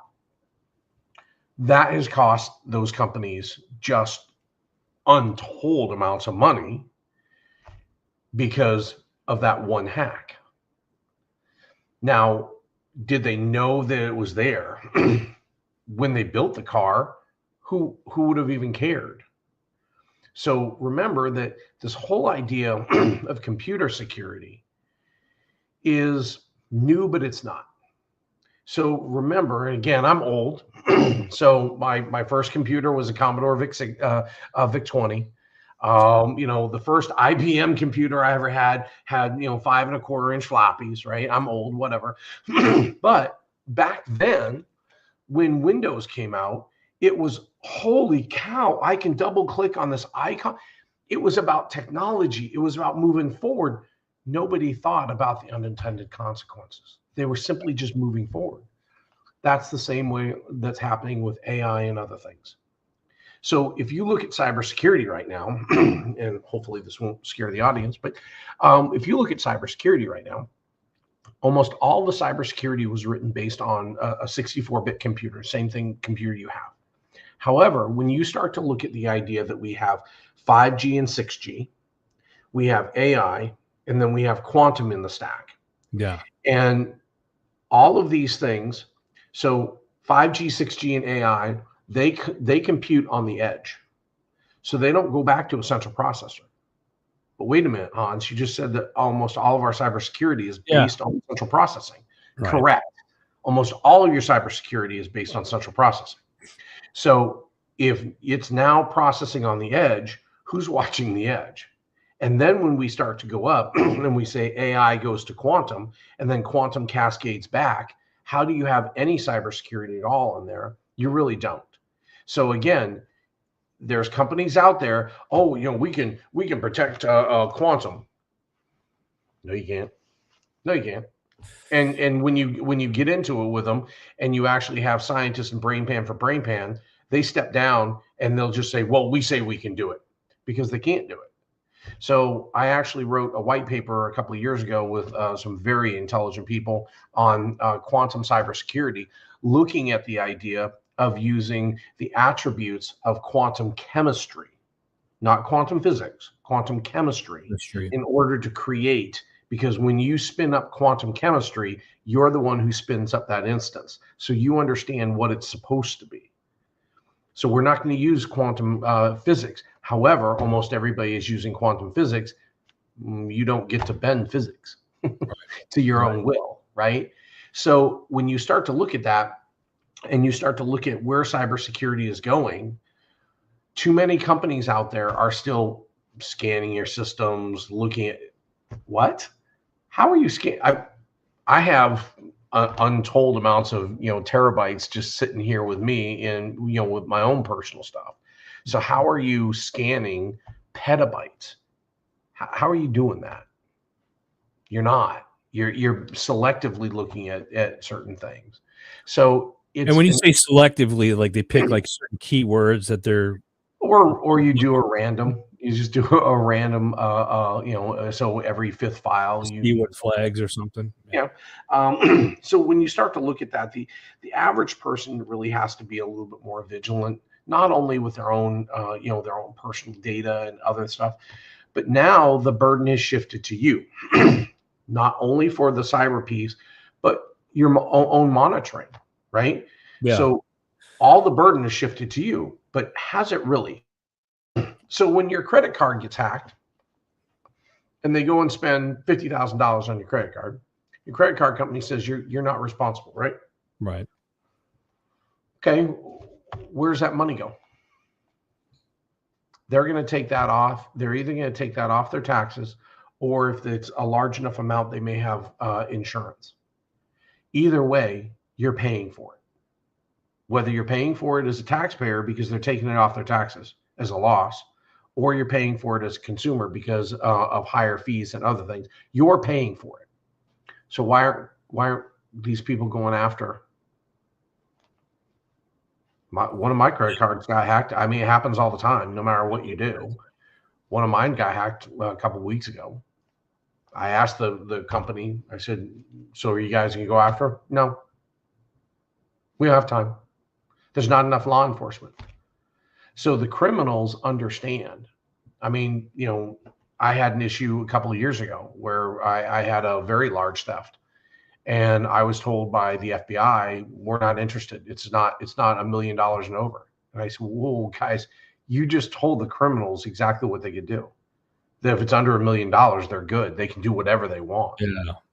That has cost those companies just untold amounts of money because of that one hack. Now, did they know that it was there when they built the car? Who would have even cared? So remember that this whole idea of computer security is new, but it's not. So remember, and again, I'm old. So my first computer was a Commodore VIC 20. The first IBM computer I ever had 5.25-inch floppies, right? I'm old, whatever. But back then, when Windows came out, it was, holy cow, I can double click on this icon. It was about technology. It was about moving forward. Nobody thought about the unintended consequences. They were simply just moving forward. That's the same way that's happening with AI and other things. So if you look at cybersecurity right now, and hopefully this won't scare the audience, but if you look at cybersecurity right now, almost all the cybersecurity was written based on a 64-bit computer, same thing computer you have. However, when you start to look at the idea that we have 5G and 6G, we have AI, and then we have quantum in the stack. Yeah. And all of these things, so 5G, 6G, and AI, they compute on the edge. So they don't go back to a central processor. But wait a minute, Hans, you just said that almost all of our cybersecurity is based on central processing. Right. Correct. Almost all of your cybersecurity is based on central processing. So if it's now processing on the edge, who's watching the edge? And then when we start to go up and we say AI goes to quantum and then quantum cascades back, how do you have any cybersecurity at all in there? You really don't. So again, there's companies out there, oh, we can protect quantum. No, you can't. No, you can't. And when you get into it with them and you actually have scientists and brain pan for brain pan, they step down and they'll just say, well, we say we can do it, because they can't do it. So I actually wrote a white paper a couple of years ago with some very intelligent people on quantum cybersecurity, looking at the idea of using the attributes of quantum chemistry, not quantum physics, quantum chemistry, in order to create. Because when you spin up quantum chemistry, you're the one who spins up that instance. So you understand what it's supposed to be. So we're not going to use quantum physics. However, almost everybody is using quantum physics. You don't get to bend physics to your own will, right? So when you start to look at that and you start to look at where cybersecurity is going, too many companies out there are still scanning your systems, looking at what? How are you scanning? I have untold amounts of terabytes just sitting here with me and with my own personal stuff. So how are you scanning petabytes? How are you doing that? You're not. You're selectively looking at certain things. So and when you say selectively, like they pick like certain keywords that they're or you do a random. You just do a random, so every fifth file, keyword flags or something. Yeah. So when you start to look at that, the average person really has to be a little bit more vigilant, not only with their own, their own personal data and other stuff, but now the burden is shifted to you, not only for the cyber piece, but your own monitoring, right? Yeah. So all the burden is shifted to you, but has it really? So when your credit card gets hacked and they go and spend $50,000 on your credit card company says you're not responsible, right? Right. Okay. Where's that money go? They're going to take that off. They're either going to take that off their taxes, or if it's a large enough amount, they may have insurance. Either way, you're paying for it. Whether you're paying for it as a taxpayer because they're taking it off their taxes as a loss, or you're paying for it as a consumer because of higher fees and other things, you're paying for it. So why aren't these people going after? One of my credit cards got hacked. I mean, it happens all the time, no matter what you do. One of mine got hacked a couple of weeks ago. I asked the company, I said, so are you guys going to go after? No. We don't have time. There's not enough law enforcement. So the criminals understand. I mean, I had an issue a couple of years ago where I had a very large theft, and I was told by the FBI, we're not interested. It's not $1 million and over. And I said, whoa, guys, you just told the criminals exactly what they could do. That if it's under $1 million, they're good. They can do whatever they want.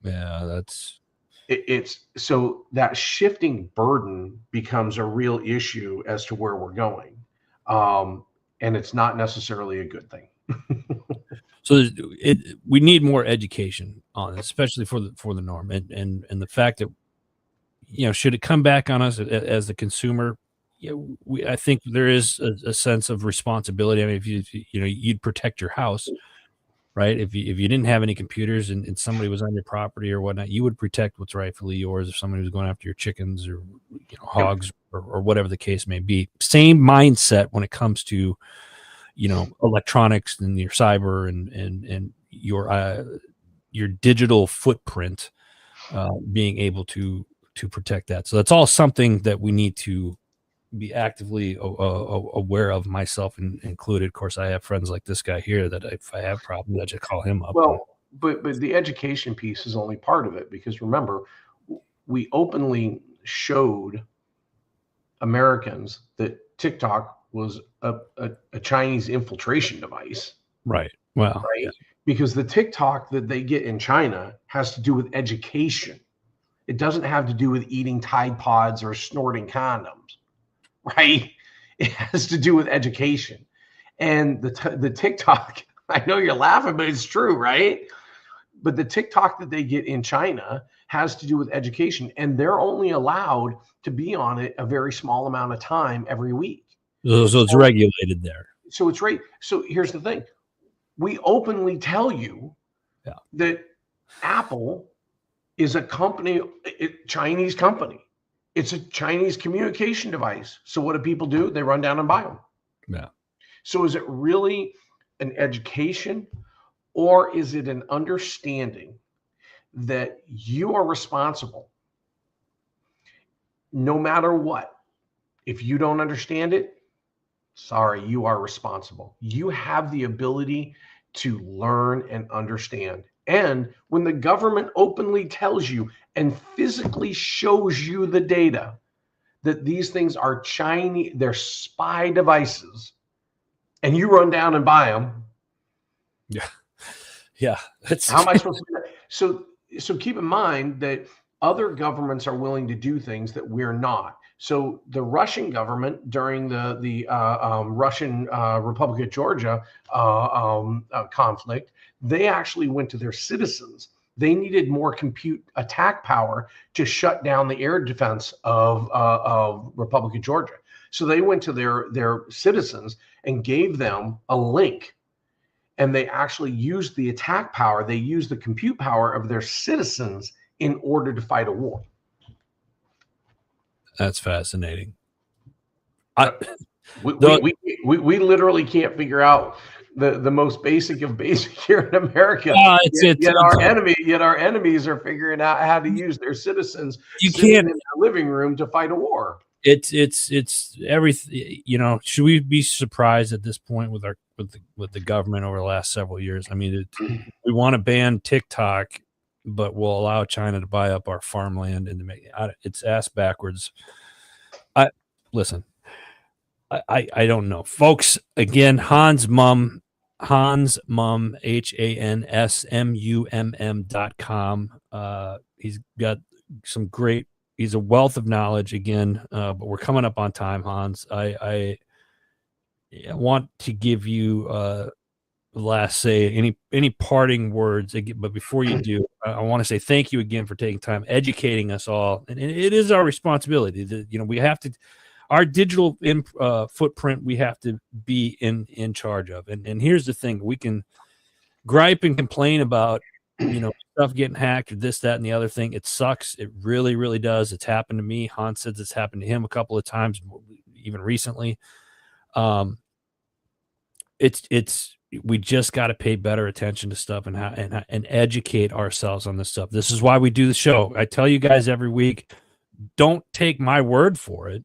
Yeah, that's it's so that shifting burden becomes a real issue as to where we're going. And it's not necessarily a good thing. So we need more education on it, especially for the norm, and the fact that should it come back on us as the consumer, I think there is a sense of responsibility. I mean, if you'd protect your house, right? If you didn't have any computers and somebody was on your property or whatnot, you would protect what's rightfully yours. If somebody was going after your chickens or hogs or whatever the case may be, same mindset when it comes to electronics and your cyber and your digital footprint, being able to protect that. So that's all something that we need to be actively aware of, myself included. Of course, I have friends like this guy here that if I have problems, I just call him up. Well, but the education piece is only part of it, because remember, we openly showed Americans that TikTok was a Chinese infiltration device. Right. Well, right? yeah. Because the TikTok that they get in China has to do with education. It doesn't have to do with eating Tide Pods or snorting condoms, right? It has to do with education. And the TikTok, I know you're laughing, but it's true, right? But the TikTok that they get in China has to do with education, and they're only allowed to be on it a very small amount of time every week. So it's regulated there. So it's right. So here's the thing. We openly tell you that Apple is a company, Chinese company. It's a Chinese communication device. So what do people do? They run down and buy them. Yeah. So is it really an education, or is it an understanding that you are responsible no matter what? If you don't understand it, sorry, you are responsible. You have the ability to learn and understand. And when the government openly tells you and physically shows you the data that these things are Chinese, they're spy devices, and you run down and buy them. Yeah. Yeah. How am I supposed to do that? So keep in mind that other governments are willing to do things that we're not. So the Russian government during the Russian Republic of Georgia conflict, they actually went to their citizens. They needed more compute attack power to shut down the air defense of Republic of Georgia. So they went to their citizens and gave them a link, and they actually used the attack power. They used the compute power of their citizens in order to fight a war. That's fascinating. We literally can't figure out the most basic of basic here in America. Yet our enemies are figuring out how to use their citizens sitting in their living room to fight a war. It's everything. Should we be surprised at this point with the government over the last several years? I mean, we want to ban TikTok, but we'll allow China to buy up our farmland and to make it's ass backwards. Listen, I don't know, folks. Again, Hans Mumm, HANSMUMM.com. He's got some great. He's a wealth of knowledge again, but we're coming up on time, Hans. I want to give you last say any parting words, but before you do, I want to say thank you again for taking time educating us all, and it is our responsibility that we have to. Our digital footprint, we have to be in charge of. And here's the thing: we can gripe and complain about, stuff getting hacked or this, that, and the other thing. It sucks. It really, really does. It's happened to me. Hans says it's happened to him a couple of times, even recently. We just got to pay better attention to stuff and educate ourselves on this stuff. This is why we do the show. I tell you guys every week, don't take my word for it.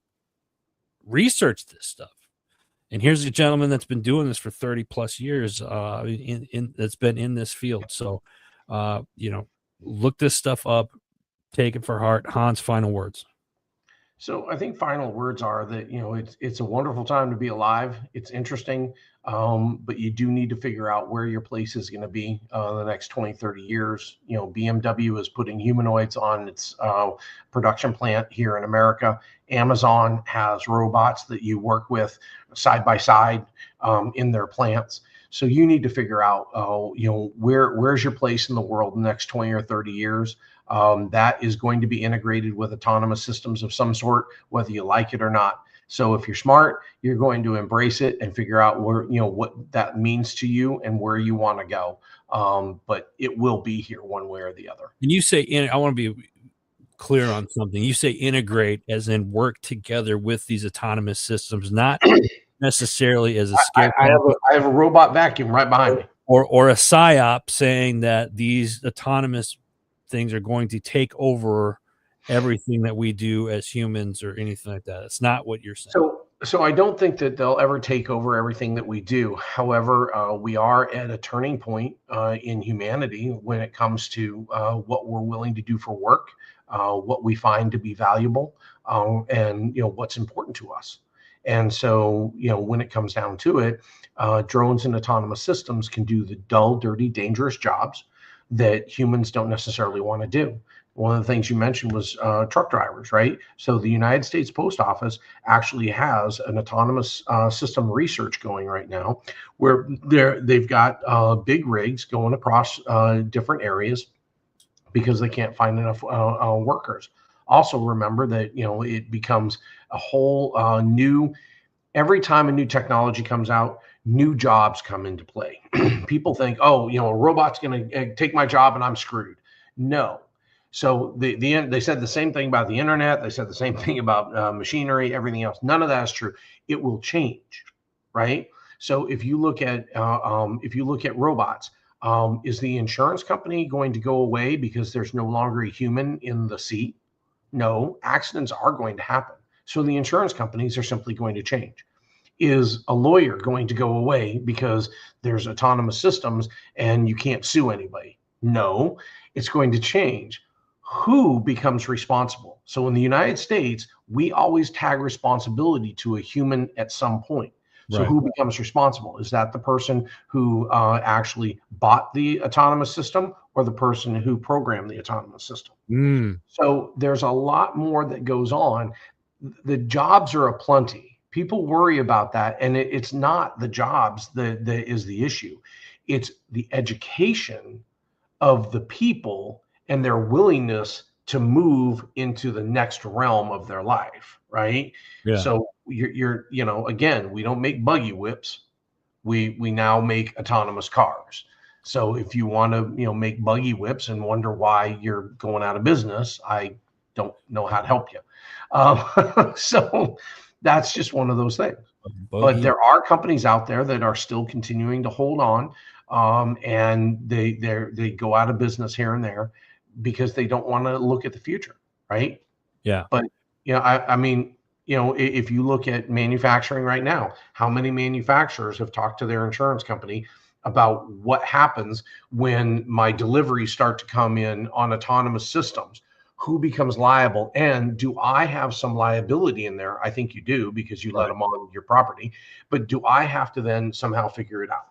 Research this stuff. And here's a gentleman that's been doing this for 30 plus years, that's been in this field. So, look this stuff up, take it for heart. Hans, final words. So I think final words are that, it's a wonderful time to be alive. It's interesting, but you do need to figure out where your place is going to be the next 20, 30 years. BMW is putting humanoids on its production plant here in America. Amazon has robots that you work with side by side in their plants. So you need to figure out, where's your place in the world in the next 20 or 30 years. That is going to be integrated with autonomous systems of some sort, whether you like it or not. So if you're smart, you're going to embrace it and figure out where, what that means to you and where you want to go. but it will be here one way or the other. And you say, I want to be clear on something. You say integrate as in work together with these autonomous systems, not necessarily as a scare I have a robot vacuum right behind me. Or a psyop saying that these autonomous things are going to take over everything that we do as humans or anything like that. It's not what you're saying. So I don't think that they'll ever take over everything that we do. However, we are at a turning point in humanity when it comes to what we're willing to do for work, what we find to be valuable, and what's important to us. And so when it comes down to it, drones and autonomous systems can do the dull, dirty, dangerous jobs that humans don't necessarily want to do. One of the things you mentioned was truck drivers, right? So the United States Post Office actually has an autonomous system research going right now, where they've got big rigs going across different areas because they can't find enough workers. Also, remember that it becomes a whole new. Every time a new technology comes out, new jobs come into play. People think, oh, a robot's going to take my job and I'm screwed. No. So they said the same thing about the internet. They said the same thing about machinery, everything else. None of that is true. It will change, right? So if you look at robots, is the insurance company going to go away because there's no longer a human in the seat? No, accidents are going to happen. So the insurance companies are simply going to change. Is a lawyer going to go away because there's autonomous systems and you can't sue anybody? No, it's going to change. Who becomes responsible? So in the United States, we always tag responsibility to a human at some point. So Right. Who becomes responsible? Is that the person who actually bought the autonomous system or the person who programmed the autonomous system? So there's a lot more that goes on. The jobs are aplenty. People worry about that, and it's not the jobs that is the issue. It's the education of the people and their willingness to move into the next realm of their life, right? Yeah. So you're again, we don't make buggy whips. We now make autonomous cars. So if you want to make buggy whips and wonder why you're going out of business, I don't know how to help you. So that's just one of those things. But there are companies out there that are still continuing to hold on, and they go out of business here and there because they don't want to look at the future, right? Yeah. But I mean, if you look at manufacturing right now, how many manufacturers have talked to their insurance company about what happens when my deliveries start to come in on autonomous systems? Who becomes liable? And do I have some liability in there? I think you do because you let them on your property. But do I have to then somehow figure it out?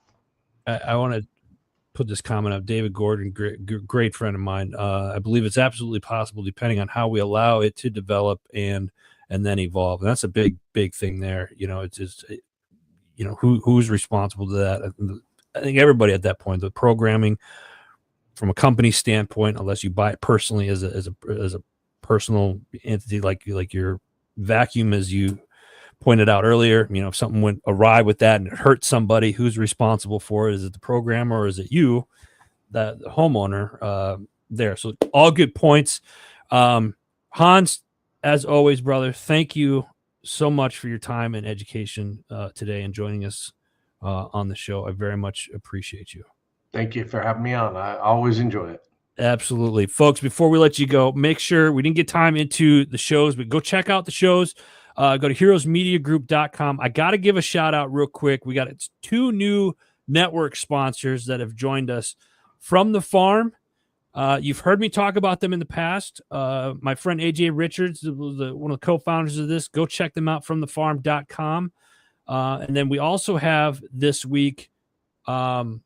I want to put this comment up. David Gordon, great friend of mine. I believe it's absolutely possible, depending on how we allow it to develop and then evolve. And that's a big thing there. It's just, who's responsible to that? I think everybody at that point, the programming from a company standpoint, unless you buy it personally as a personal entity, like your vacuum, as you pointed out earlier, if something went awry with that and it hurt somebody, who's responsible for it? Is it the programmer or is it you, the homeowner there? So all good points. Hans, as always, brother, thank you so much for your time and education today and joining us on the show. I very much appreciate you. Thank you for having me on. I always enjoy it. Absolutely. Folks, before we let you go, make sure we didn't get time into the shows, but go check out the shows. Go to heroesmediagroup.com. I got to give a shout out real quick. We got 2 new network sponsors that have joined us from the farm. You've heard me talk about them in the past. My friend AJ Richards was one of the co-founders of this. Go check them out, from thefarm.com. And then we also have this week VA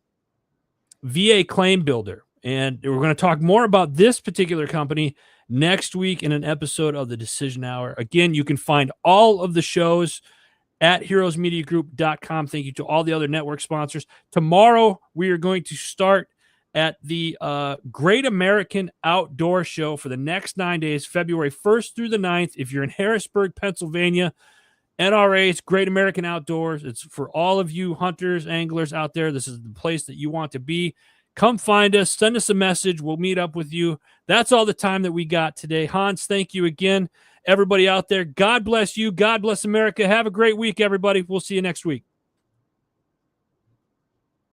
Claim Builder. And we're going to talk more about this particular company next week in an episode of the Decision Hour. Again, you can find all of the shows at heroesmediagroup.com. Thank you to all the other network sponsors. Tomorrow, we are going to start at the Great American Outdoor Show for the next 9 days, February 1st through the 9th. If you're in Harrisburg, Pennsylvania, NRA's Great American Outdoors. It's for all of you hunters, anglers out there. This is the place that you want to be. come find us, send us a message. We'll meet up with you. That's all the time that we got today. Hans, thank you again. Everybody out there, God bless you. God bless America. Have a great week, everybody. We'll see you next week.